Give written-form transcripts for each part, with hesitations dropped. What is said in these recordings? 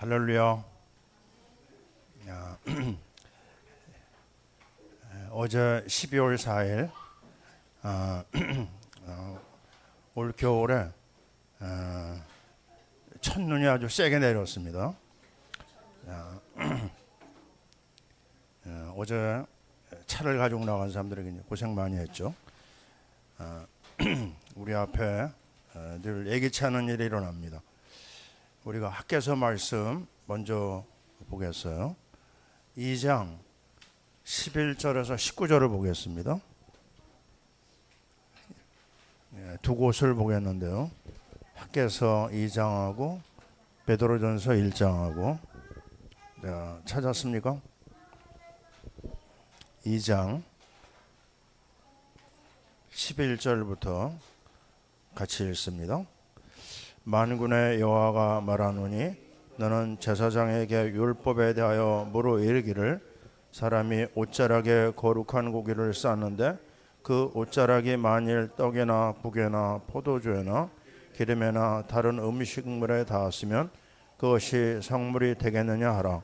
할렐루야. 어제 12월 4일 올 겨울에 첫눈이 아주 세게 내렸습니다. 어제 차를 가지고 나간 사람들에게 고생 많이 했죠. 우리 앞에 늘 예기치 않은 일이 일어납니다. 우리가 학개서 말씀 먼저 보겠어요. 2장 11절에서 19절을 보겠습니다. 두 곳을 보겠는데요. 학개서 2장하고 베드로전서 1장하고 찾았습니까? 2장 11절부터 같이 읽습니다. 만군의 여호와가 말하노니 너는 제사장에게 율법에 대하여 물어 이르기를 사람이 옷자락에 거룩한 고기를 쌓는데 그 옷자락이 만일 떡이나 북이나 포도주나 기름이나 다른 음식물에 닿았으면 그것이 성물이 되겠느냐 하라.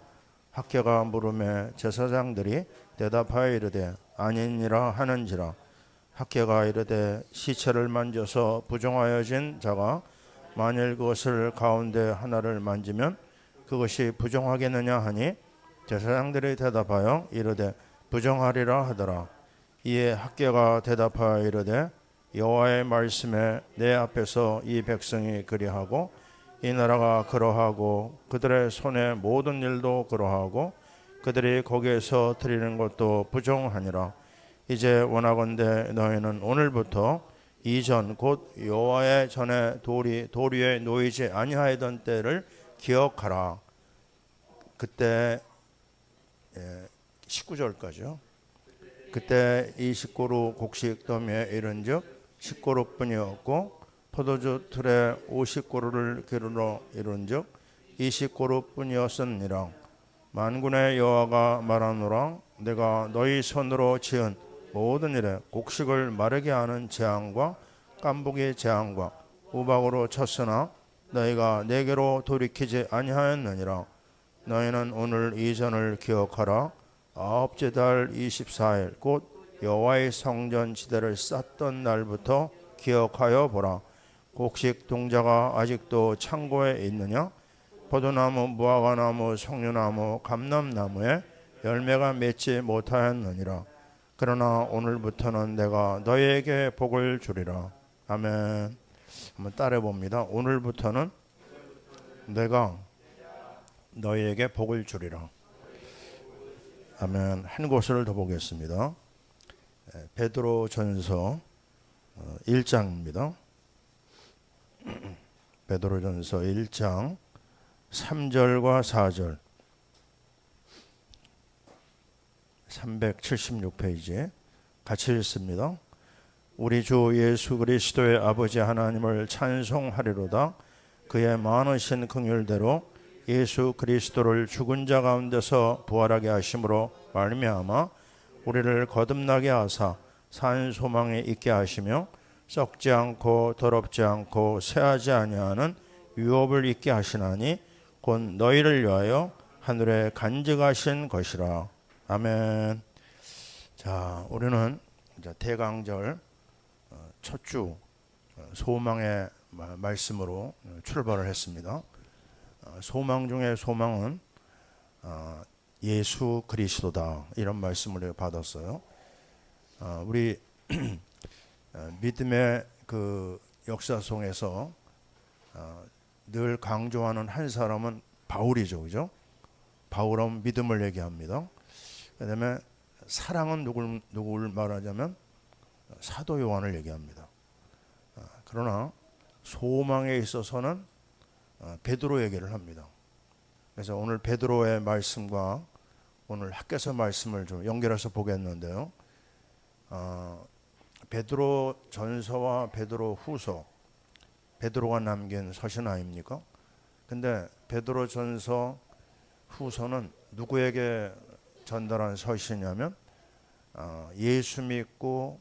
학개가 물음에 제사장들이 대답하여 이르되 아니니라 하는지라. 학개가 이르되 시체를 만져서 부정하여진 자가 만일 그것을 가운데 하나를 만지면 그것이 부정하겠느냐 하니 제사장들이 대답하여 이르되 부정하리라 하더라. 이에 학개가 대답하여 이르되 여호와의 말씀에 내 앞에서 이 백성이 그리하고 이 나라가 그러하고 그들의 손의 모든 일도 그러하고 그들이 거기에서 드리는 것도 부정하니라. 이제 원하건대 너희는 오늘부터 이전 곧 여호와의 전에 돌 위에 놓이지 아니하였던 때를 기억하라. 그때 19절까지요. 그때 이 식고루 곡식 더미에 이른즉 식고루뿐이었고 포도주 틀에 50고루를 기르러 이른즉 20고루뿐이었으니라. 만군의 여호와가 말하노라. 내가 너희 손으로 지은 모든 일에 곡식을 마르게 하는 재앙과 깐부기 재앙과 우박으로 쳤으나 너희가 내게로 돌이키지 아니하였느니라. 너희는 오늘 이전을 기억하라. 아홉째 달 24일 곧 여호와의 성전 지대를 쌓던 날부터 기억하여 보라. 곡식 동자가 아직도 창고에 있느냐? 포도나무, 무화과나무, 송류나무, 감람나무에 열매가 맺지 못하였느니라. 그러나 오늘부터는 내가 너희에게 복을 주리라. 아멘. 한번 따라해 봅니다. 오늘부터는 내가 너희에게 복을 주리라. 아멘. 한 곳을 더 보겠습니다. 베드로전서 1장입니다. 베드로전서 1장 3절과 4절 376페이지에 같이 읽습니다. 우리 주 예수 그리스도의 아버지 하나님을 찬송하리로다. 그의 많으신 긍휼대로 예수 그리스도를 죽은 자 가운데서 부활하게 하심으로 말미암아 우리를 거듭나게 하사 산 소망에 있게 하시며 썩지 않고 더럽지 않고 쇠하지 아니하는 유업을 있게 하시나니 곧 너희를 위하여 하늘에 간직하신 것이라. 아멘. 자, 우리는 이제 대강절 첫 주 소망의 말씀으로 출발을 했습니다. 소망 중에 소망은 예수 그리스도다, 이런 말씀을 받았어요. 우리 믿음의 그 역사 속에서 늘 강조하는 한 사람은 바울이죠, 그죠? 바울은 믿음을 얘기합니다. 그다음에 사랑은 누굴 말하자면 사도 요한을 얘기합니다. 그러나 소망에 있어서는 베드로 얘기를 합니다. 그래서 오늘 베드로의 말씀과 오늘 학개서 말씀을 좀 연결해서 보겠는데요. 베드로 전서와 베드로 후서, 베드로가 남긴 서신 아닙니까? 근데 베드로 전서 후서는 누구에게 전달한 서신이냐면 예수 믿고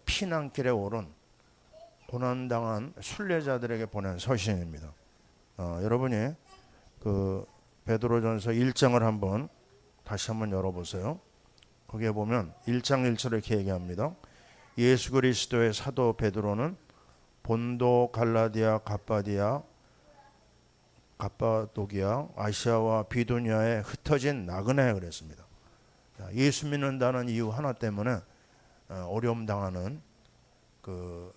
피난길에 오른 고난당한 순례자들에게 보낸 서신입니다. 여러분이 그 베드로전서 1장을 한번 다시 한번 열어보세요. 거기에 보면 1장 1절에 이렇게 얘기합니다. 예수 그리스도의 사도 베드로는 본도, 갈라디아, 갑바도기아, 아시아와 비두니아에 흩어진 나그네 그랬습니다. 예수 믿는다는 이유 하나 때문에 어려움 당하는 그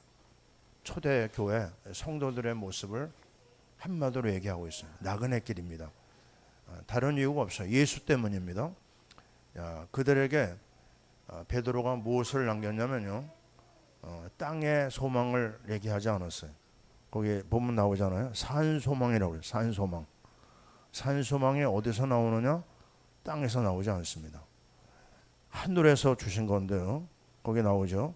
초대 교회 성도들의 모습을 한마디로 얘기하고 있어요. 나그네길입니다. 다른 이유가 없어요. 예수 때문입니다. 그들에게 베드로가 무엇을 남겼냐면요, 땅의 소망을 얘기하지 않았어요. 거기 보면 나오잖아요. 산소망이라고 해요. 산소망. 산소망이 어디서 나오느냐? 땅에서 나오지 않습니다. 하늘에서 주신 건데요. 거기 나오죠.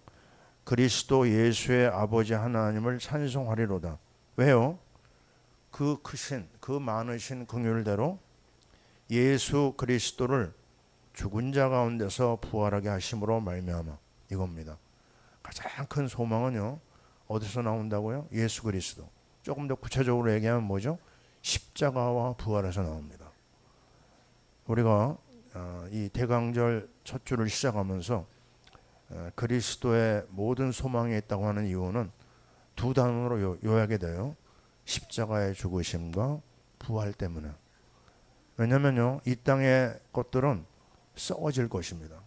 그리스도 예수의 아버지 하나님을 찬송하리로다. 왜요? 그 크신, 그 많으신 긍휼대로 예수 그리스도를 죽은 자 가운데서 부활하게 하심으로 말미암아, 이겁니다. 가장 큰 소망은요, 어디서 나온다고요? 예수 그리스도. 조금 더 구체적으로 얘기하면 뭐죠? 십자가와 부활에서 나옵니다. 우리가 이 대강절 첫 주를 시작하면서 그리스도의 모든 소망이 있다고 하는 이유는 두 단어로 요약이 돼요. 십자가의 죽으심과 부활 때문에. 왜냐면요, 이 땅의 것들은 썩어질 것입니다.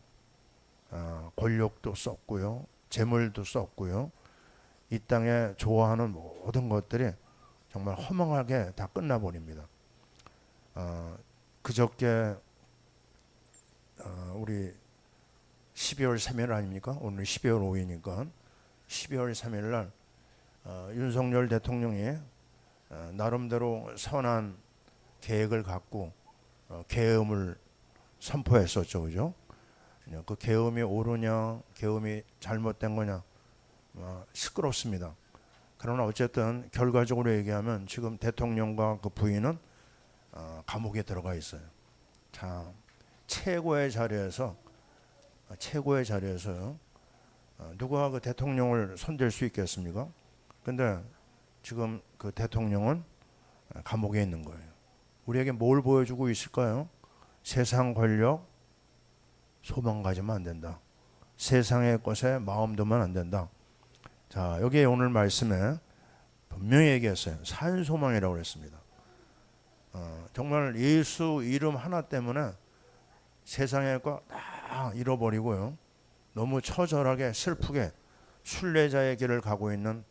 권력도 썩고요, 재물도 썩고요, 이 땅에 좋아하는 모든 것들이 정말 허망하게 다 끝나버립니다. 그저께 우리 12월 3일 아닙니까? 오늘 12월 5일이니까 12월 3일 날 윤석열 대통령이 나름대로 선한 계획을 갖고 계엄을 선포했었죠, 그죠? 그 계엄이 옳으냐, 계엄이 잘못된 거냐, 시끄럽습니다. 그러나 어쨌든 결과적으로 얘기하면 지금 대통령과 그 부인은 감옥에 들어가 있어요. 자, 최고의 자리에서요, 누가 그 대통령을 손댈 수 있겠습니까? 근데 지금 그 대통령은 감옥에 있는 거예요. 우리에게 뭘 보여주고 있을까요? 세상 권력 소망 가지면 안 된다. 세상의 것에 마음 두면 안 된다. 자, 여기에 오늘 말씀에 분명히 얘기했어요. 산소망이라고 했습니다. 정말 예수 이름 하나 때문에 세상의 것 다 잃어버리고요, 너무 처절하게 슬프게 순례자의 길을 가고 있는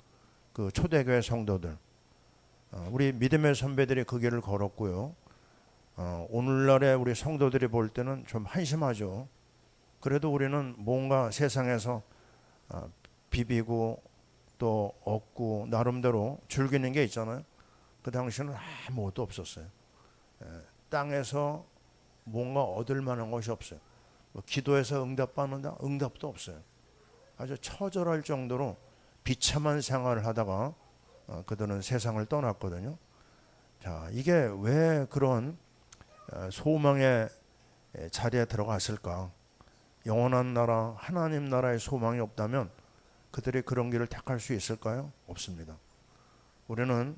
그 초대교회 성도들, 우리 믿음의 선배들이 그 길을 걸었고요, 오늘날의 우리 성도들이 볼 때는 좀 한심하죠. 그래도 우리는 뭔가 세상에서 비비고 또 얻고 나름대로 즐기는 게 있잖아요. 그 당시에는 아무것도 없었어요. 땅에서 뭔가 얻을 만한 것이 없어요. 기도해서 응답받는다? 응답도 없어요. 아주 처절할 정도로 비참한 생활을 하다가 그들은 세상을 떠났거든요. 자, 이게 왜 그런 소망의 자리에 들어갔을까? 영원한 나라, 하나님 나라의 소망이 없다면 그들이 그런 길을 택할 수 있을까요? 없습니다. 우리는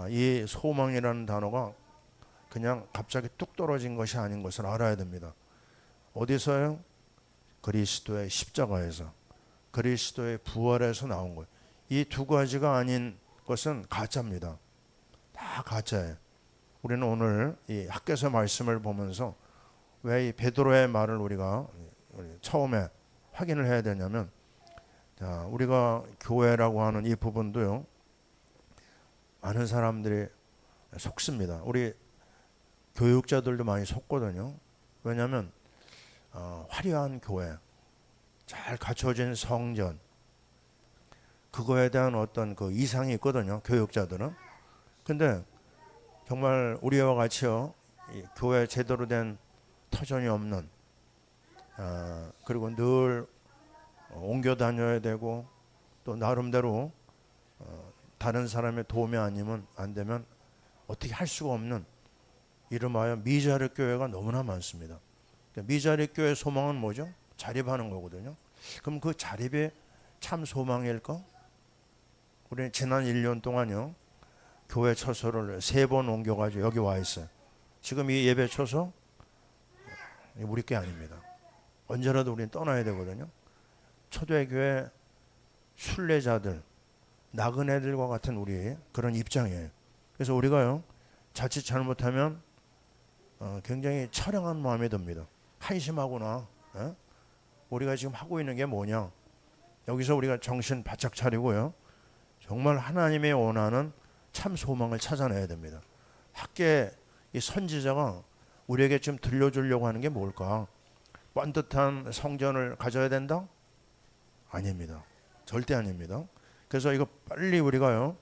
이 소망이라는 단어가 그냥 갑자기 뚝 떨어진 것이 아닌 것을 알아야 됩니다. 어디서요? 그리스도의 십자가에서, 그리스도의 부활에서 나온 거예요. 이 두 가지가 아닌 것은 가짜입니다. 다 가짜예요. 우리는 오늘 이 학개서 말씀을 보면서 왜 이 베드로의 말을 우리가 처음에 확인을 해야 되냐면, 자, 우리가 교회라고 하는 이 부분도요, 많은 사람들이 속습니다. 우리 교육자들도 많이 속거든요. 왜냐하면 화려한 교회, 잘 갖춰진 성전, 그거에 대한 어떤 그 이상이 있거든요, 교육자들은. 근데 정말 우리와 같이요, 이 교회 제대로 된 터전이 없는, 그리고 늘 옮겨 다녀야 되고 또 나름대로 다른 사람의 도움이 아니면 안 되면 어떻게 할 수가 없는, 이름하여 미자립 교회가 너무나 많습니다. 미자립 교회의 소망은 뭐죠? 자립하는 거거든요. 그럼 그 자립이 참 소망일까? 우리 지난 1년 동안요, 교회 처소를 3번 옮겨가지고 여기 와 있어요. 지금 이 예배 처소 우리 게 아닙니다. 언제라도 우리는 떠나야 되거든요. 초대교회 순례자들, 나그네들과 같은 우리 그런 입장이에요. 그래서 우리가요, 자칫 잘못하면 굉장히 처량한 마음이 듭니다. 한심하구나. 우리가 지금 하고 있는 게 뭐냐. 여기서 우리가 정신 바짝 차리고요, 정말 하나님의 원하는 참 소망을 찾아내야 됩니다. 학계 이 선지자가 우리에게 좀 들려주려고 하는 게 뭘까? 반듯한 성전을 가져야 된다? 아닙니다. 절대 아닙니다. 그래서 이거 빨리 우리가요,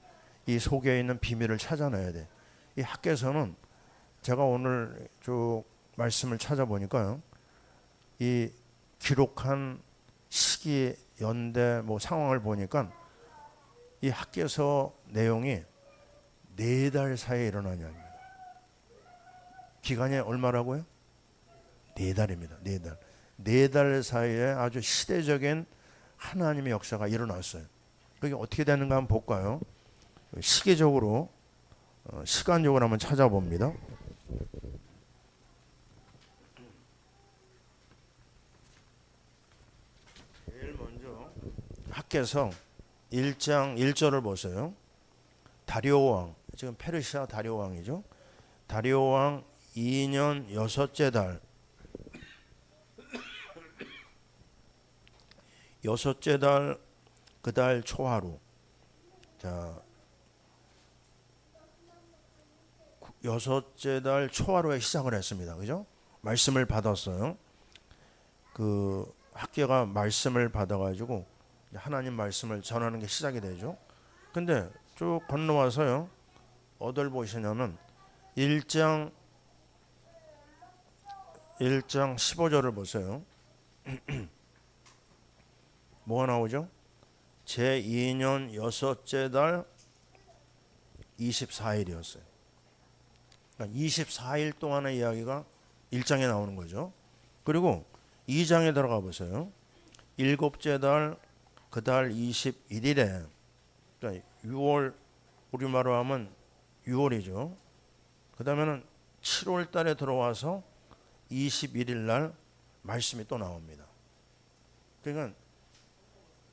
이 속에 있는 비밀을 찾아내야 돼. 이 학계서는 제가 오늘 쭉 말씀을 찾아보니까요, 이 기록한 시기, 연대, 뭐 상황을 보니까 이 학계서 내용이 4달 사이에 일어난 일입니다. 기간이 얼마라고요? 4달입니다. 4달. 4달 사이에 아주 시대적인 하나님의 역사가 일어났어요. 그게 어떻게 되는가 한번 볼까요? 시기적으로, 시간적으로 한번 찾아봅니다. 제일 먼저 학개서 1장 1절을 보세요. 다리오 왕, 지금 페르시아 다리오 왕이죠. 다리오 왕 2년 6째 달, 6째 달 그 달 초하루. 자, 6째 달 초하루에 시작을 했습니다. 그죠? 말씀을 받았어요. 그 학계가 말씀을 받아가지고 하나님 말씀을 전하는 게 시작이 되죠. 근데 쭉 건너와서요, 어딜 보시냐면 1장 15절을 보세요. 뭐가 나오죠? 제2년 6째 달 24일이었어요. 그러니까 24일 동안의 이야기가 1장에 나오는 거죠. 그리고 2장에 들어가 보세요. 7째 달 그 달 21일에, 그러니까 6월, 우리말로 하면 6월이죠. 그 다음에는 7월 달에 들어와서 21일 날 말씀이 또 나옵니다. 그러니까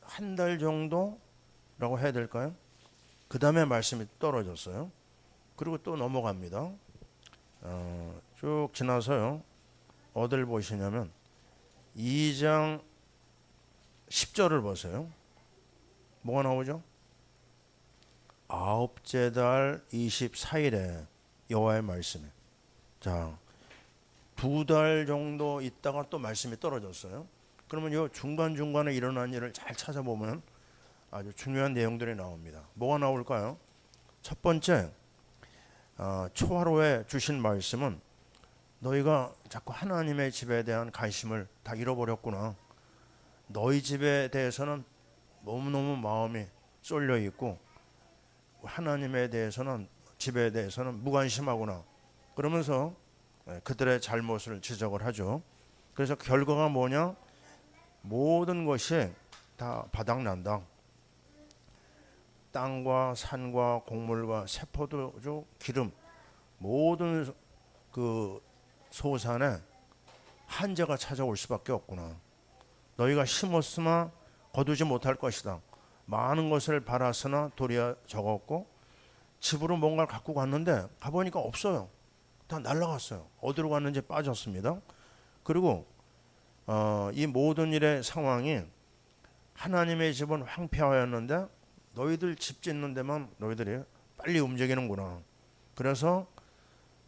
한 달 정도라고 해야 될까요? 그 다음에 말씀이 떨어졌어요. 그리고 또 넘어갑니다. 쭉 지나서요, 어딜 보시냐면 2장 10절을 보세요. 뭐가 나오죠? 9째 달 24일에 여호와의 말씀에. 자, 2달 정도 있다가 또 말씀이 떨어졌어요. 그러면 이 중간중간에 일어난 일을 잘 찾아보면 아주 중요한 내용들이 나옵니다. 뭐가 나올까요? 첫 번째, 초하루에 주신 말씀은 너희가 자꾸 하나님의 집에 대한 관심을 다 잃어버렸구나. 너희 집에 대해서는 너무너무 마음이 쏠려 있고 하나님에 대해서는, 집에 대해서는 무관심하구나. 그러면서 그들의 잘못을 지적을 하죠. 그래서 결과가 뭐냐? 모든 것이 다 바닥난다. 땅과 산과 곡물과 세포도주, 기름, 모든 그 소산에 한재가 찾아올 수밖에 없구나. 너희가 심었으나 거두지 못할 것이다. 많은 것을 바랐으나 도리어 적었고, 집으로 뭔가를 갖고 갔는데 가보니까 없어요. 다 날아갔어요. 어디로 갔는지 빠졌습니다. 그리고 이 모든 일의 상황이, 하나님의 집은 황폐하였는데 너희들 집 짓는 데만 너희들이 빨리 움직이는구나. 그래서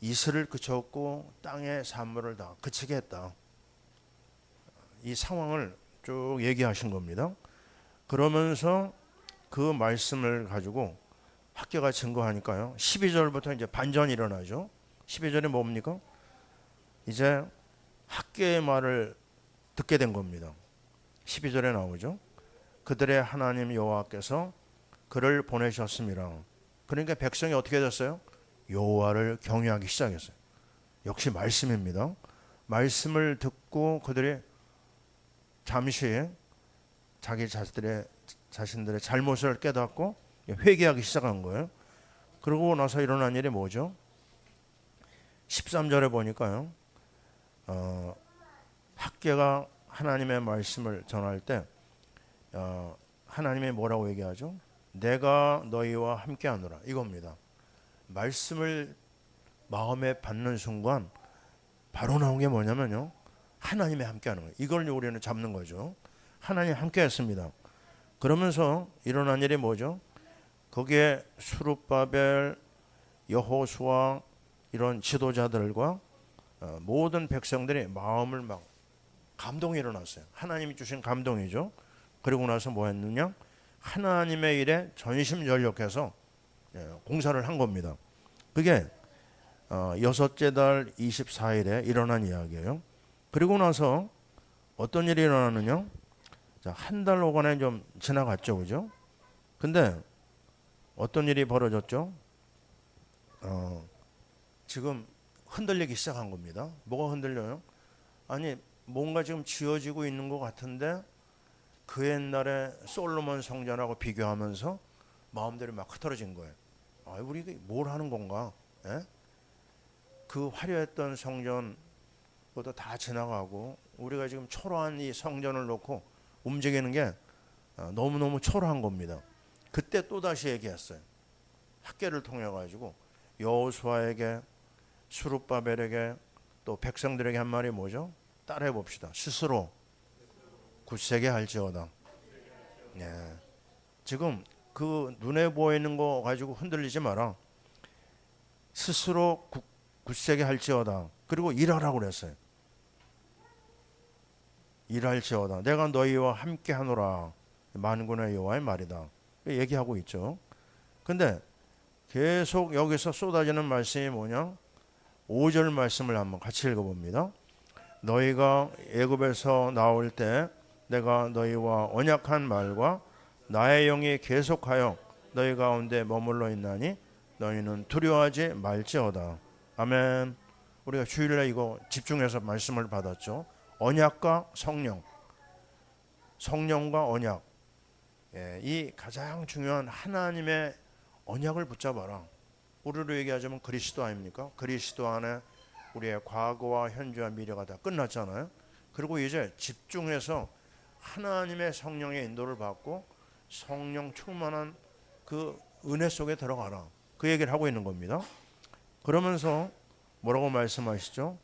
이슬을 그쳤고 땅의 산물을 다 그치게 했다. 이 상황을 쭉 얘기하신 겁니다. 그러면서 그 말씀을 가지고 학계가 증거하니까요, 12절부터 이제 반전이 일어나죠. 12절이 뭡니까? 이제 학계의 말을 듣게 된 겁니다. 12절에 나오죠. 그들의 하나님 여호와께서 그를 보내셨습니다. 그러니까 백성이 어떻게 됐어요? 여호와를 경외하기 시작했어요. 역시 말씀입니다. 말씀을 듣고 그들이 잠시 자기 자신들의 잘못을 깨닫고 회개하기 시작한 거예요. 그러고 나서 일어난 일이 뭐죠? 13절에 보니까요. 학개가 하나님의 말씀을 전할 때 하나님이 뭐라고 얘기하죠? 내가 너희와 함께하노라 이겁니다. 말씀을 마음에 받는 순간 바로 나온 게 뭐냐면요. 하나님이 함께하는 거예요. 이걸 우리는 잡는 거죠. 하나님 함께했습니다. 그러면서 일어난 일이 뭐죠? 거기에 수룹바벨, 여호수아 이런 지도자들과 모든 백성들이 마음을 막 감동이 일어났어요. 하나님이 주신 감동이죠. 그리고 나서 뭐 했느냐? 하나님의 일에 전심전력해서 공사를 한 겁니다. 그게 여섯째 달 24일에 일어난 이야기예요. 그리고 나서 어떤 일이 일어나느냐? 한 달 오간에 좀 지나갔죠, 그죠? 근데 어떤 일이 벌어졌죠? 지금 흔들리기 시작한 겁니다. 뭐가 흔들려요? 아니 뭔가 지금 지어지고 있는 것 같은데 그 옛날에 솔로몬 성전하고 비교하면서 마음들이 막 흩어진 거예요. 우리 뭘 하는 건가? 예? 그 화려했던 성전 그것도 다 지나가고 우리가 지금 초라한 이 성전을 놓고 움직이는 게 너무너무 초라한 겁니다. 그때 또다시 얘기했어요. 학개를 통해 가지고 여호수아에게 수룹바벨에게 또 백성들에게 한 말이 뭐죠? 따라해 봅시다. 스스로 굳세게 할지어다. 네. 지금 그 눈에 보이는 거 가지고 흔들리지 마라. 스스로 굳세게 할지어다. 그리고 일하라고 그랬어요. 일할지어다. 내가 너희와 함께 하노라. 만군의 여호와의 말이다. 얘기하고 있죠. 근데 계속 여기서 쏟아지는 말씀이 뭐냐? 5절 말씀을 한번 같이 읽어봅니다. 너희가 애굽에서 나올 때 내가 너희와 언약한 말과 나의 영이 계속하여 너희 가운데 머물러 있나니 너희는 두려워하지 말지어다. 아멘. 우리가 주일날 이거 집중해서 말씀을 받았죠. 언약과 성령, 성령과 언약, 이 가장 중요한 하나님의 언약을 붙잡아라. 우리로 얘기하자면 그리스도 아닙니까? 그리스도 안에 우리의 과거와 현재와 미래가 다 끝났잖아요. 그리고 이제 집중해서 하나님의 성령의 인도를 받고 성령 충만한 그 은혜 속에 들어가라. 그 얘기를 하고 있는 겁니다. 그러면서 뭐라고 말씀하시죠?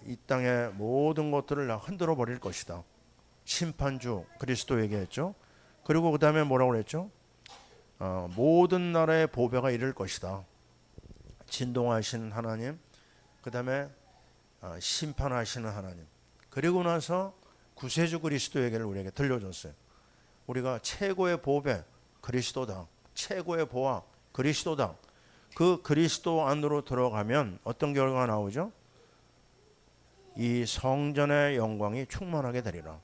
이 땅의 모든 것들을 다 흔들어 버릴 것이다. 심판주 그리스도 얘기했죠. 그리고 그 다음에 뭐라고 그랬죠? 모든 나라의 보배가 이를 것이다. 진동하신 하나님, 그 다음에 심판하시는 하나님. 그리고 나서 구세주 그리스도 얘기를 우리에게 들려줬어요. 우리가 최고의 보배 그리스도다. 최고의 보화 그리스도다. 그 그리스도 안으로 들어가면 어떤 결과가 나오죠? 이 성전의 영광이 충만하게 되리라.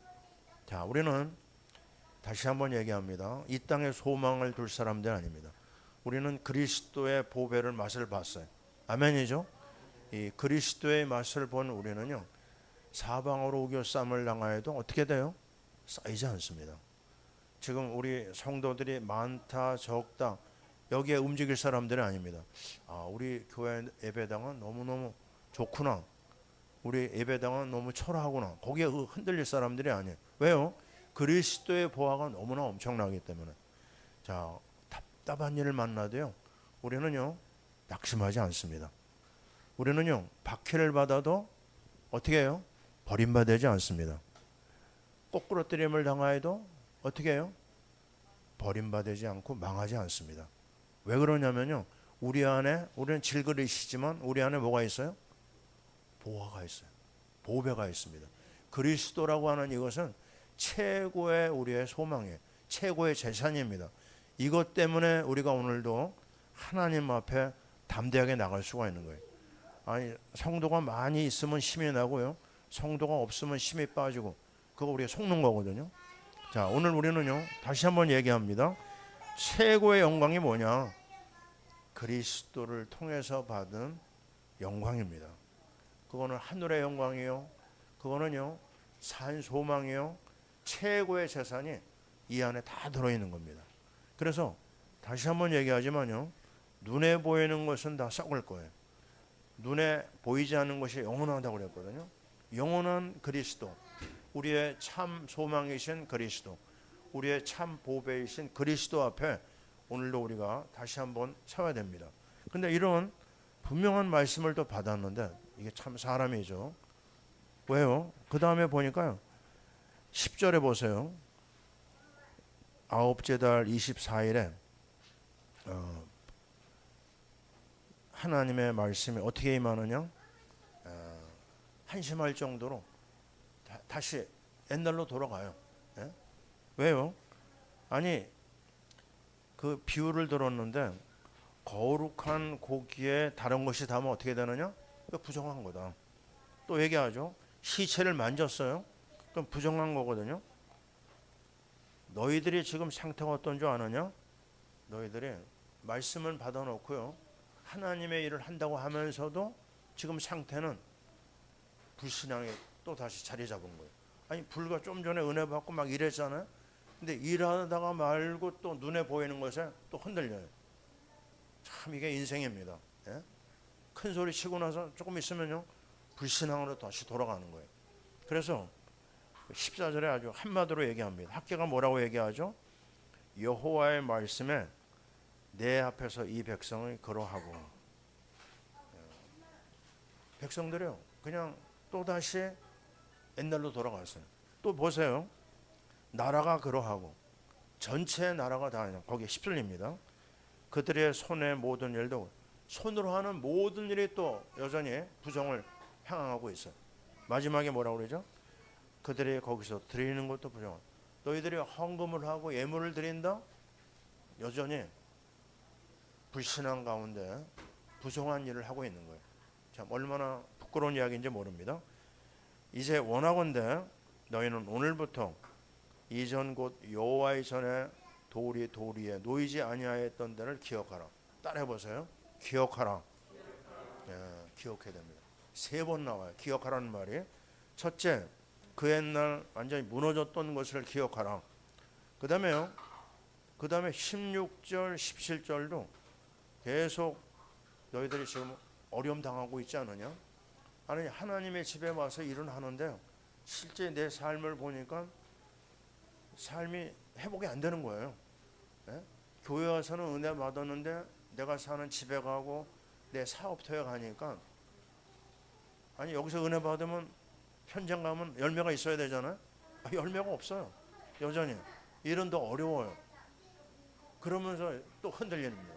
자, 우리는 다시 한번 얘기합니다. 이 땅에 소망을 둘 사람들 아닙니다. 우리는 그리스도의 보배를 맛을 봤어요. 아멘이죠? 이 그리스도의 맛을 본 우리는요, 사방으로 우겨 쌈을 당하여도 어떻게 돼요? 쌓이지 않습니다. 지금 우리 성도들이 많다 적다 여기에 움직일 사람들이 아닙니다. 우리 교회 예배당은 너무너무 좋구나. 우리 예배당은 너무 초라하구나. 거기에 흔들릴 사람들이 아니에요. 왜요? 그리스도의 보화가 너무나 엄청나기 때문에. 자, 답답한 일을 만나도요, 우리는요 낙심하지 않습니다. 우리는요 박해를 받아도 어떻게 해요? 버림받지 않습니다. 꼬꾸러뜨림을 당하여도 어떻게 해요? 버림받지 않고 망하지 않습니다. 왜 그러냐면요, 우리 안에, 우리는 질그릇이지만 우리 안에 뭐가 있어요? 보화가 있어요. 보배가 있습니다. 그리스도라고 하는 이것은 최고의 우리의 소망이에요. 최고의 재산입니다. 이것 때문에 우리가 오늘도 하나님 앞에 담대하게 나갈 수가 있는 거예요. 아니, 성도가 많이 있으면 힘이 나고요, 성도가 없으면 힘이 빠지고, 그거 우리가 속는 거거든요. 자, 오늘 우리는요 다시 한번 얘기합니다. 최고의 영광이 뭐냐? 그리스도를 통해서 받은 영광입니다. 그거는 하늘의 영광이요, 그거는요 산 소망이요, 최고의 재산이 이 안에 다 들어있는 겁니다. 그래서 다시 한번 얘기하지만요, 눈에 보이는 것은 다 썩을 거예요. 눈에 보이지 않는 것이 영원하다고 그랬거든요. 영원한 그리스도, 우리의 참 소망이신 그리스도, 우리의 참 보배이신 그리스도 앞에 오늘도 우리가 다시 한번 서야 됩니다. 근데 이런 분명한 말씀을 또 받았는데 이게 참 사람이죠. 왜요? 그 다음에 보니까요. 10절에 보세요. 아홉째 달 24일에 하나님의 말씀이 어떻게 임하느냐? 한심할 정도로 다시 옛날로 돌아가요. 예? 왜요? 아니 그 비유를 들었는데 거룩한 고기에 다른 것이 닿으면 어떻게 되느냐? 부정한 거다. 또 얘기하죠. 시체를 만졌어요. 그럼 부정한 거거든요. 너희들이 지금 상태가 어떤 줄 아느냐? 너희들이 말씀을 받아놓고요. 하나님의 일을 한다고 하면서도 지금 상태는 불신앙이 또 다시 자리 잡은 거예요. 아니 불과 좀 전에 은혜 받고 막 이랬잖아요. 근데 일하다가 말고 또 눈에 보이는 것에 또 흔들려요. 참 이게 인생입니다. 예? 큰 소리 치고 나서 조금 있으면요 불신앙으로 다시 돌아가는 거예요. 그래서 14절에 아주 한마디로 얘기합니다. 학계가 뭐라고 얘기하죠? 여호와의 말씀에 내 앞에서 이 백성을 거로하고, 백성들이요 그냥 또다시 옛날로 돌아갔어요. 또 보세요. 나라가 그러하고 전체 나라가 다 거기에 휩쓸립니다. 그들의 손의 모든 일도, 손으로 하는 모든 일이 또 여전히 부정을 향하고 있어요. 마지막에 뭐라고 그러죠? 그들이 거기서 드리는 것도 부정. 너희들이 헌금을 하고 예물을 드린다? 여전히 불신앙 가운데 부정한 일을 하고 있는 거예요. 참 얼마나 부끄러운 이야기인지 모릅니다. 이제 원하건대 너희는 오늘부터 이전 곧 여호와의 전에 도리에 놓이지 아니하였던 데를 기억하라. 따라해 보세요. 기억하라. 예, 기억해야 됩니다. 3번 나와요. 기억하라는 말이. 첫째, 그 옛날 완전히 무너졌던 것을 기억하라. 그 다음에 16절 17절도 계속 너희들이 지금 어려움 당하고 있지 않느냐? 아니 하나님의 집에 와서 일은 하는데 실제 내 삶을 보니까 삶이 회복이 안 되는 거예요. 예? 교회 와서는 은혜 받았는데 내가 사는 집에 가고 내 사업터에 가니까, 아니 여기서 은혜 받으면 현장 가면 열매가 있어야 되잖아요. 열매가 없어요. 여전히 일은 더 어려워요. 그러면서 또 흔들립니다.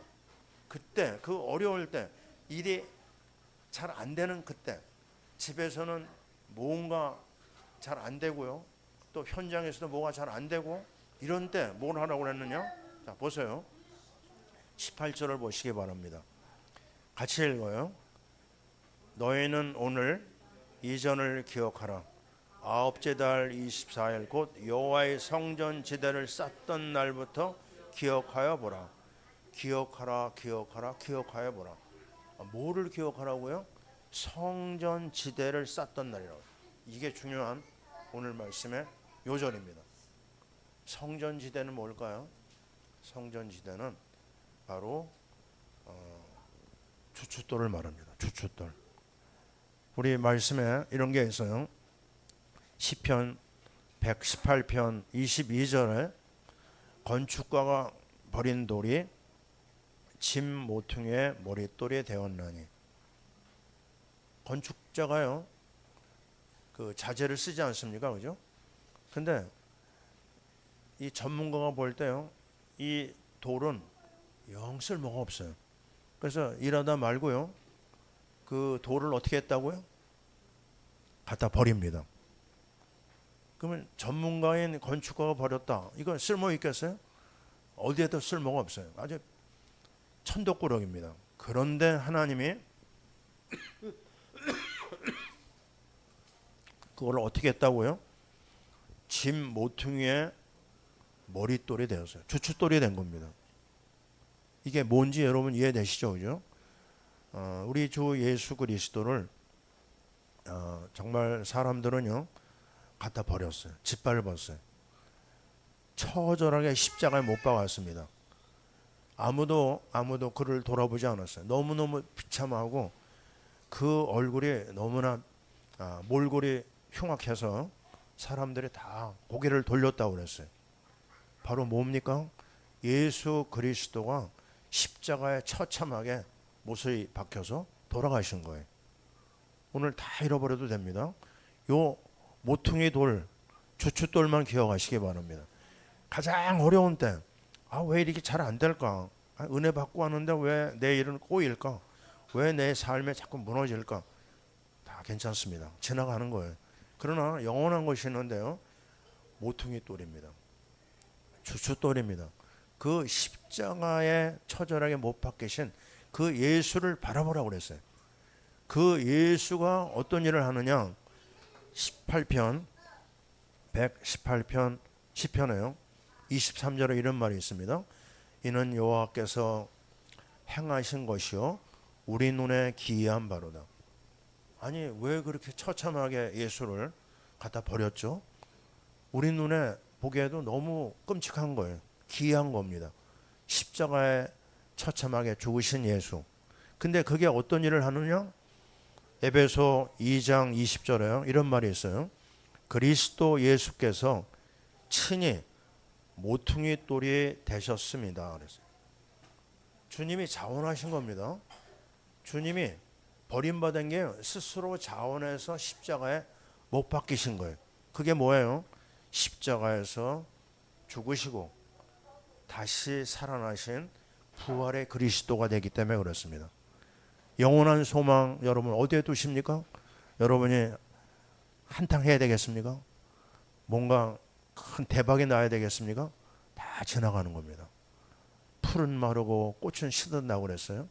그때 그 어려울 때 일이 잘 안 되는 그때 집에서는 뭔가 잘 안 되고요. 또 현장에서도 뭐가 잘 안 되고 이런 때 뭘 하라고 그랬느냐? 자 보세요. 18절을 보시기 바랍니다. 같이 읽어요. 너희는 오늘 이전을 기억하라. 아홉째 달 24일 곧 여호와의 성전 지대를 쌓던 날부터 기억하여 보라. 기억하라 기억하여 보라. 뭐를 기억하라고요? 성전 지대를 쌓던 날이라고. 이게 중요한 오늘 말씀의 요절입니다. 성전 지대는 뭘까요? 성전 지대는 바로 주춧돌을 말합니다. 주춧돌. 우리 말씀에 이런 게 있어요. 시편 118편 22절에 건축가가 버린 돌이 짐 모퉁이의 머릿돌이 되었나니. 건축자가요 그 자재를 쓰지 않습니까? 그죠? 근데 이 전문가가 볼 때요 이 돌은 영 쓸모가 없어요. 그래서 일하다 말고요 그 돌을 어떻게 했다고요? 갖다 버립니다. 그러면 전문가인 건축가가 버렸다. 이건 쓸모 있겠어요? 어디에도 쓸모가 없어요. 아주 천덕꾸러기입니다. 그런데 하나님이 그걸 어떻게 했다고요? 짐 모퉁이의 머릿돌이 되었어요. 주춧돌이 된 겁니다. 이게 뭔지 여러분 이해되시죠? 그죠? 우리 주 예수 그리스도를 정말 사람들은요 갖다 버렸어요. 짓밟았어요. 처절하게 십자가에 못 박았습니다. 아무도 그를 돌아보지 않았어요. 너무너무 비참하고 그 얼굴이 너무나 몰골이 흉악해서 사람들이 다 고개를 돌렸다고 그랬어요. 바로 뭡니까? 예수 그리스도가 십자가에 처참하게 못이 박혀서 돌아가신 거예요. 오늘 다 잃어버려도 됩니다. 요 모퉁이 돌, 주춧돌만 기억하시기 바랍니다. 가장 어려운 때, 왜 이렇게 잘 안 될까? 은혜 받고 하는데 왜 내 일은 꼬일까? 왜 내 삶에 자꾸 무너질까? 다 괜찮습니다. 지나가는 거예요. 그러나 영원한 것이 있는데요. 모퉁이 돌입니다. 주춧돌입니다. 그 십자가에 처절하게 못 박히신 그 예수를 바라보라고 그랬어요. 그 예수가 어떤 일을 하느냐? 118편 10편에요. 23절에 이런 말이 있습니다. 이는 여호와께서 행하신 것이요 우리 눈에 기이한 바로다. 아니 왜 그렇게 처참하게 예수를 갖다 버렸죠? 우리 눈에 보기에도 너무 끔찍한 거예요. 기이한 겁니다. 십자가에 처참하게 죽으신 예수. 근데 그게 어떤 일을 하느냐? 에베소 2장 20절에요. 이런 말이 있어요. 그리스도 예수께서 친히 모퉁이 돌이 되셨습니다. 그랬어요. 주님이 자원하신 겁니다. 주님이 버림받은 게 스스로 자원해서 십자가에 못 박히신 거예요. 그게 뭐예요? 십자가에서 죽으시고 다시 살아나신 부활의 그리스도가 되기 때문에 그렇습니다. 영원한 소망 여러분 어디에 두십니까? 여러분이 한탕 해야 되겠습니까? 뭔가 큰 대박이 나야 되겠습니까? 다 지나가는 겁니다. 풀은 마르고 꽃은 시든다고 그랬어요.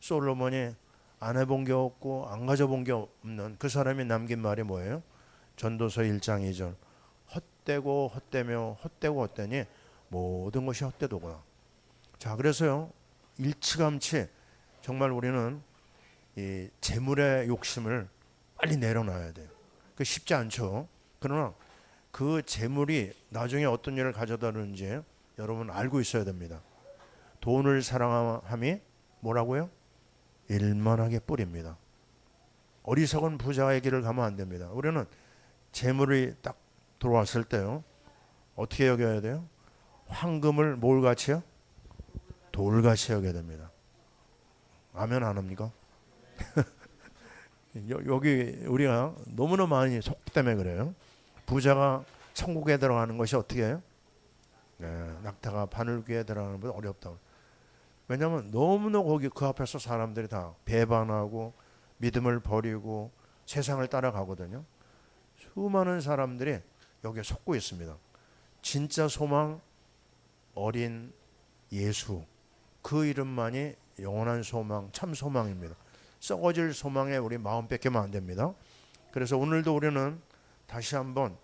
솔로몬이 안 해본 게 없고 안 가져본 게 없는 그 사람이 남긴 말이 뭐예요? 전도서 1장 2절 헛되고 헛되며 헛되고 헛되니 모든 것이 헛되도구나. 자, 그래서요 일찌감치 정말 우리는 이 재물의 욕심을 빨리 내려놔야 돼요. 그 쉽지 않죠. 그러나 그 재물이 나중에 어떤 일을 가져다주는지 여러분 알고 있어야 됩니다. 돈을 사랑함이 뭐라고요? 일만하게 뿌립니다. 어리석은 부자의 길을 가면 안 됩니다. 우리는 재물이 딱 들어왔을 때요 어떻게 여겨야 돼요? 황금을 뭘 같이요? 돌같이 여겨야 됩니다. 아멘 안 합니까? 여기 우리가 너무나 많이 속기 때문에 그래요. 부자가 천국에 들어가는 것이 어떻게 해요? 낙타가 바늘귀에 들어가는 것보다 어렵다고. 왜냐하면 너무나 거기 그 앞에서 사람들이 다 배반하고 믿음을 버리고 세상을 따라가거든요. 수많은 사람들이 여기에 속고 있습니다. 진짜 소망 어린 예수 그 이름만이 영원한 소망 참 소망입니다. 썩어질 소망에 우리 마음 뺏기면 안 됩니다. 그래서 오늘도 우리는 다시 한번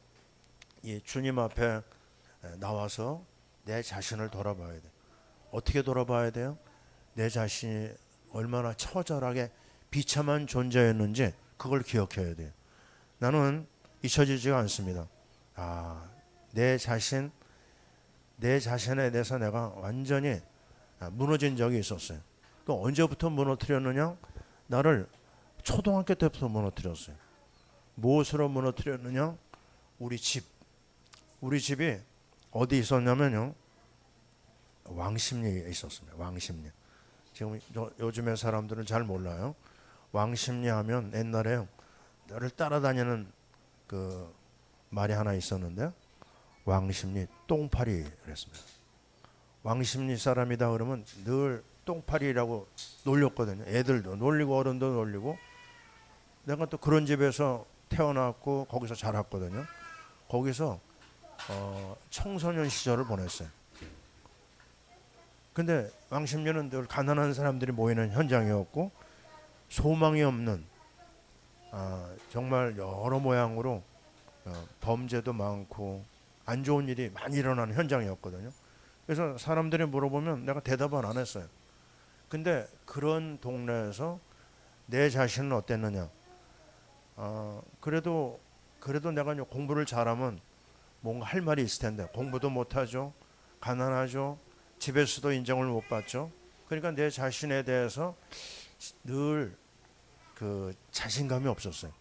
이 주님 앞에 나와서 내 자신을 돌아봐야 돼요. 어떻게 돌아봐야 돼요? 내 자신이 얼마나 처절하게 비참한 존재였는지 그걸 기억해야 돼요. 나는 잊혀지지가 않습니다. 내 자신에 대해서 내가 완전히 무너진 적이 있었어요. 또 언제부터 무너뜨렸느냐? 나를 초등학교 때부터 무너뜨렸어요. 무엇으로 무너뜨렸느냐? 우리 집이 어디 있었냐면요. 왕십리에 있었습니다. 왕십리. 지금 요즘의 사람들은 잘 몰라요. 왕십리 하면 옛날에 너를 따라다니는 그 말이 하나 있었는데 왕십리 똥파리 그랬습니다. 왕십리 사람이다 그러면 늘 똥파리라고 놀렸거든요. 애들도 놀리고 어른도 놀리고. 내가 또 그런 집에서 태어났고 거기서 자랐거든요. 거기서 청소년 시절을 보냈어요. 근데 왕십리는 늘 가난한 사람들이 모이는 현장이었고 소망이 없는 정말 여러 모양으로 범죄도 많고 안 좋은 일이 많이 일어나는 현장이었거든요. 그래서 사람들이 물어보면 내가 대답을 안 했어요. 근데 그런 동네에서 내 자신은 어땠느냐? 그래도 내가 공부를 잘하면 뭔가 할 말이 있을 텐데 공부도 못하죠. 가난하죠. 집에서도 인정을 못 받죠. 그러니까 내 자신에 대해서 늘 그 자신감이 없었어요.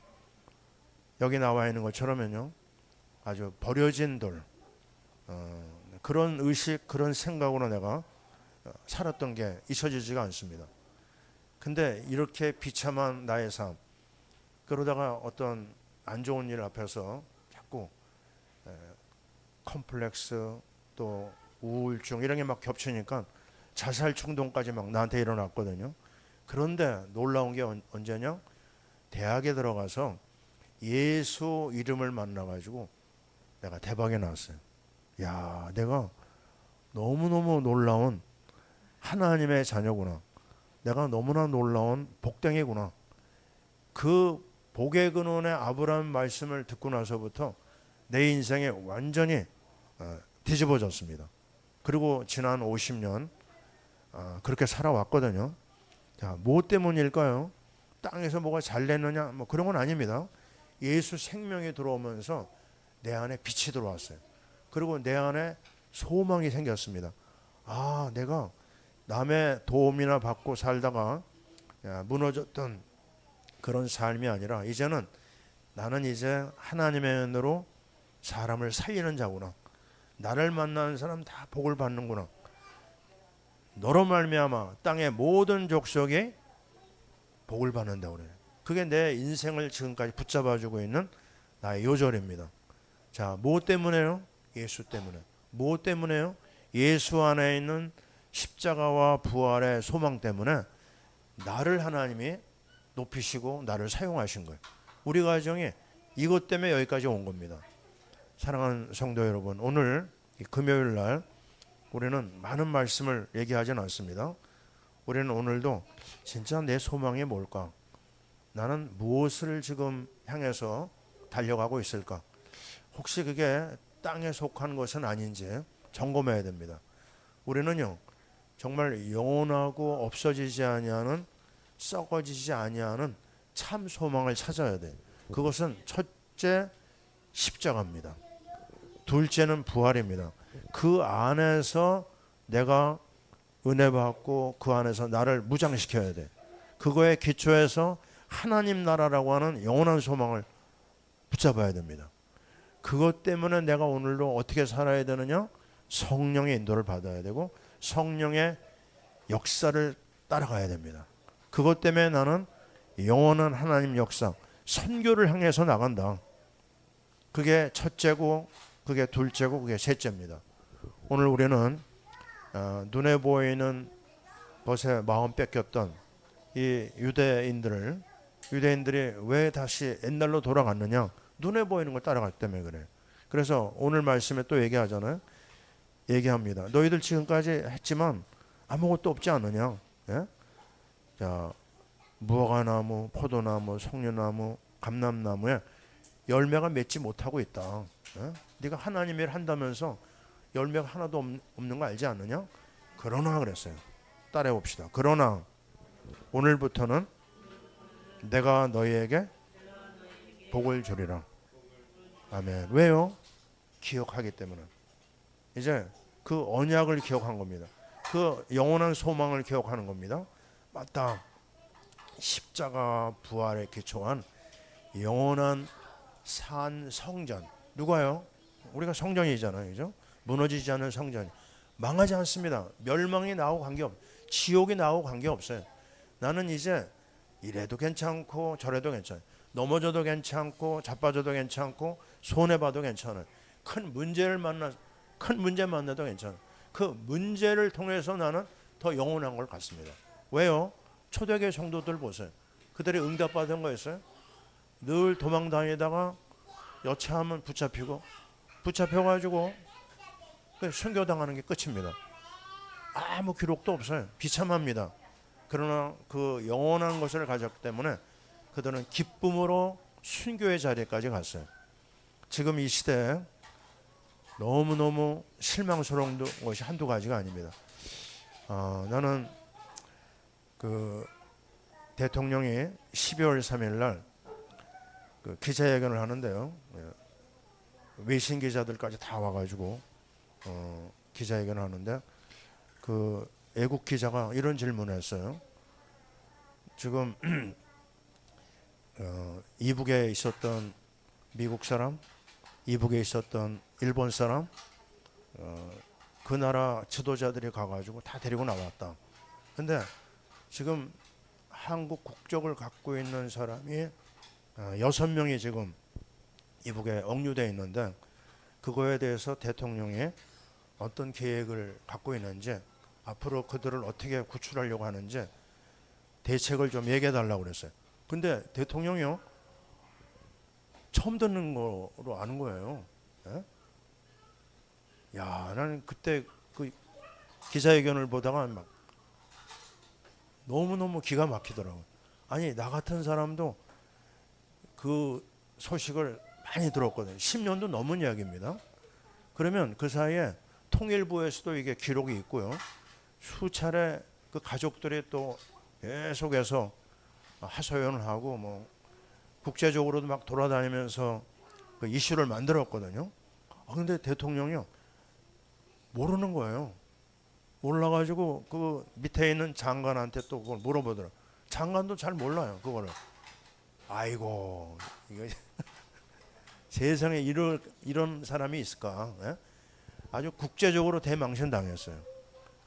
여기 나와 있는 것처럼요, 아주 버려진 돌, 그런 의식, 그런 생각으로 내가 살았던 게 잊혀지지가 않습니다. 근데 이렇게 비참한 나의 삶, 그러다가 어떤 안 좋은 일 앞에서 자꾸 컴플렉스, 또 우울증 이런 게 막 겹치니까 자살 충동까지 막 나한테 일어났거든요. 그런데 놀라운 게 언제냐? 대학에 들어가서 예수 이름을 만나가지고 내가 대박이 났어요. 야, 내가 너무너무 놀라운 하나님의 자녀구나. 내가 너무나 놀라운 복덩이구나. 그 복의 근원의 아브라함 말씀을 듣고 나서부터 내 인생이 완전히 뒤집어졌습니다. 그리고 지난 50년 그렇게 살아왔거든요. 자, 뭐 때문일까요? 땅에서 뭐가 잘 됐느냐? 뭐 그런 건 아닙니다. 예수 생명이 들어오면서 내 안에 빛이 들어왔어요. 그리고 내 안에 소망이 생겼습니다. 아, 내가 남의 도움이나 받고 살다가 무너졌던 그런 삶이 아니라 이제는 나는 이제 하나님의 은혜로 사람을 살리는 자구나. 나를 만나는 사람 다 복을 받는구나. 너로 말미암아 땅의 모든 족속이 복을 받는다 그래요. 그게 내 인생을 지금까지 붙잡아주고 있는 나의 요절입니다. 자, 무엇 때문에요? 예수 때문에. 무엇 때문에요? 예수 안에 있는 십자가와 부활의 소망 때문에 나를 하나님이 높이시고 나를 사용하신 거예요. 우리 가정이 이것 때문에 여기까지 온 겁니다. 사랑하는 성도 여러분, 오늘 금요일 날 우리는 많은 말씀을 얘기하지는 않습니다. 우리는 오늘도 진짜 내 소망이 뭘까? 나는 무엇을 지금 향해서 달려가고 있을까? 혹시 그게 땅에 속한 것은 아닌지 점검해야 됩니다. 우리는요, 정말 영원하고 없어지지 아니하는, 썩어지지 아니하는 참 소망을 찾아야 돼. 그것은 첫째 십자가입니다. 둘째는 부활입니다. 그 안에서 내가 은혜 받고 그 안에서 나를 무장시켜야 돼. 그거에 기초해서 하나님 나라라고 하는 영원한 소망을 붙잡아야 됩니다. 그것 때문에 내가 오늘도 어떻게 살아야 되느냐? 성령의 인도를 받아야 되고 성령의 역사를 따라가야 됩니다. 그것 때문에 나는 영원한 하나님 역사, 선교를 향해서 나간다. 그게 첫째고, 그게 둘째고, 그게 셋째입니다. 오늘 우리는 눈에 보이는 것에 마음 뺏겼던 이 유대인들이 왜 다시 옛날로 돌아갔느냐? 눈에 보이는 걸 따라갔기 때문에 그래. 그래서 오늘 말씀에 또 얘기합니다. 너희들 지금까지 했지만 아무것도 없지 않느냐? 예? 자, 무화과나무, 포도나무, 송려나무, 감람나무에 열매가 맺지 못하고 있다. 예? 네가 하나님 일 한다면서 열매가 하나도 없는 거 알지 않느냐? 그러나 그랬어요. 따라해 봅시다. 그러나 오늘부터는 내가 너희에게 복을 주리라. 아멘. 왜요? 기억하기 때문에. 이제 그 언약을 기억한 겁니다. 그 영원한 소망을 기억하는 겁니다. 맞다. 십자가 부활에 기초한 영원한 산 성전. 누가요? 우리가 성전이잖아요. 그죠? 무너지지 않는 성전. 망하지 않습니다. 멸망이 나오고 관계없어요. 지옥이 나오고 관계없어요. 나는 이제 이래도 괜찮고 저래도 괜찮아요. 넘어져도 괜찮고 자빠져도 괜찮고 손해봐도 괜찮아요. 큰 문제 만나도 괜찮아요. 그 문제를 통해서 나는 더 영원한 걸 갖습니다. 왜요? 초대교회 성도들 보세요. 그들이 응답받은 거였어요. 늘 도망다니다가 여차하면 붙잡혀가지고 순교당하는 게 끝입니다. 아무 기록도 없어요. 비참합니다. 그러나 그 영원한 것을 가졌기 때문에 그들은 기쁨으로 순교의 자리까지 갔어요. 지금 이 시대에 너무너무 실망스러운 것이 한두 가지가 아닙니다. 나는 그 대통령이 12월 3일 날 그 기자회견을 하는데요. 외신 기자들까지 다 와가지고 기자회견을 하는데 그 애국 기자가 이런 질문을 했어요. 지금 이북에 있었던 미국 사람, 이북에 있었던 일본 사람, 그 나라 지도자들이 가가지고 다 데리고 나왔다. 근데 지금 한국 국적을 갖고 있는 사람이 6명이 지금 이북에 억류되어 있는데, 그거에 대해서 대통령이 어떤 계획을 갖고 있는지, 앞으로 그들을 어떻게 구출하려고 하는지 대책을 좀 얘기해 달라고 그랬어요. 근데 대통령이요, 처음 듣는 거로 아는 거예요. 예? 야, 나는 그때 그 기자회견을 보다가 막 너무너무 기가 막히더라고요. 아니, 나 같은 사람도 그 소식을 많이 들었거든요. 10년도 넘은 이야기입니다. 그러면 그 사이에 통일부에서도 이게 기록이 있고요. 수차례 그 가족들이 또 계속해서 하소연을 하고 뭐 국제적으로도 막 돌아다니면서 그 이슈를 만들었거든요. 근데 대통령이요, 모르는 거예요. 몰라가지고 그 밑에 있는 장관한테 또 그걸 물어보더라고요. 장관도 잘 몰라요, 그거를. 아이고, 이거 세상에 이런 사람이 있을까? 예? 아주 국제적으로 대망신 당했어요.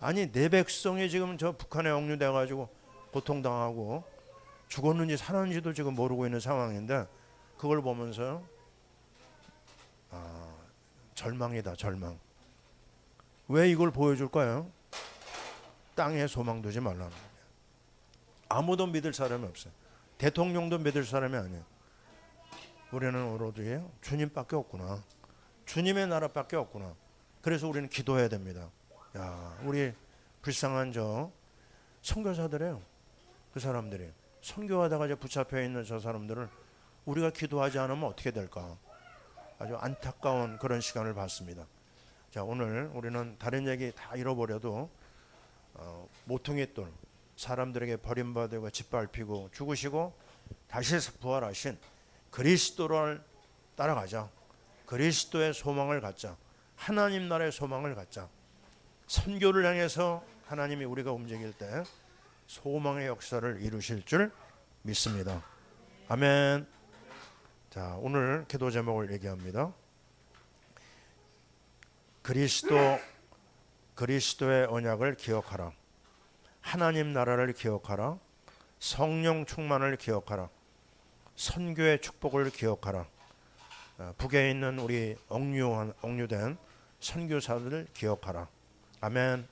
아니, 내 백성이 지금 저 북한에 억류돼가지고 고통당하고 죽었는지 살았는지도 지금 모르고 있는 상황인데, 그걸 보면서 절망이다, 절망. 왜 이걸 보여줄까요? 땅에 소망 두지 말라는 거예요. 아무도 믿을 사람이 없어요. 대통령도 믿을 사람이 아니에요. 우리는 오로지 주님밖에 없구나. 주님의 나라밖에 없구나. 그래서 우리는 기도해야 됩니다. 야, 우리 불쌍한 저 선교사들이에요. 그 사람들이 선교하다가 이제 붙잡혀 있는 저 사람들을 우리가 기도하지 않으면 어떻게 될까? 아주 안타까운 그런 시간을 봤습니다. 자, 오늘 우리는 다른 얘기 다 잃어버려도 모퉁이 돌, 사람들에게 버림받고 짓밟히고 죽으시고 다시 부활하신 그리스도를 따라가자. 그리스도의 소망을 갖자. 하나님 나라의 소망을 갖자. 선교를 향해서 하나님이 우리가 움직일 때 소망의 역사를 이루실 줄 믿습니다. 아멘. 자, 오늘 기도 제목을 얘기합니다. 그리스도의 언약을 기억하라. 하나님 나라를 기억하라. 성령 충만을 기억하라. 선교의 축복을 기억하라. 북에 있는 우리 억류된 선교사들을 기억하라. 아멘.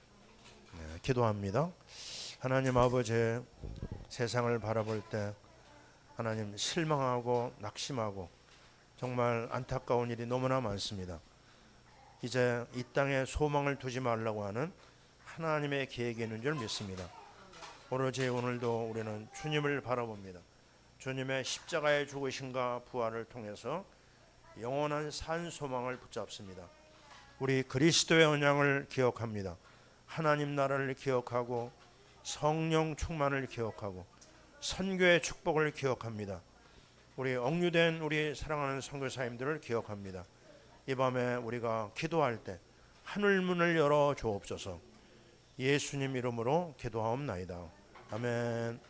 네, 기도합니다. 하나님 아버지, 세상을 바라볼 때 하나님 실망하고 낙심하고 정말 안타까운 일이 너무나 많습니다. 이제 이 땅에 소망을 두지 말라고 하는 하나님의 계획이 있는 줄 믿습니다. 오로지 오늘도 우리는 주님을 바라봅니다. 주님의 십자가의 죽으심과 부활을 통해서 영원한 산 소망을 붙잡습니다. 우리 그리스도의 언약을 기억합니다. 하나님 나라를 기억하고 성령 충만을 기억하고 선교의 축복을 기억합니다. 우리 억류된 우리 사랑하는 선교사님들을 기억합니다. 이 밤에 우리가 기도할 때 하늘문을 열어 주옵소서. 예수님 이름으로 기도하옵나이다. 아멘.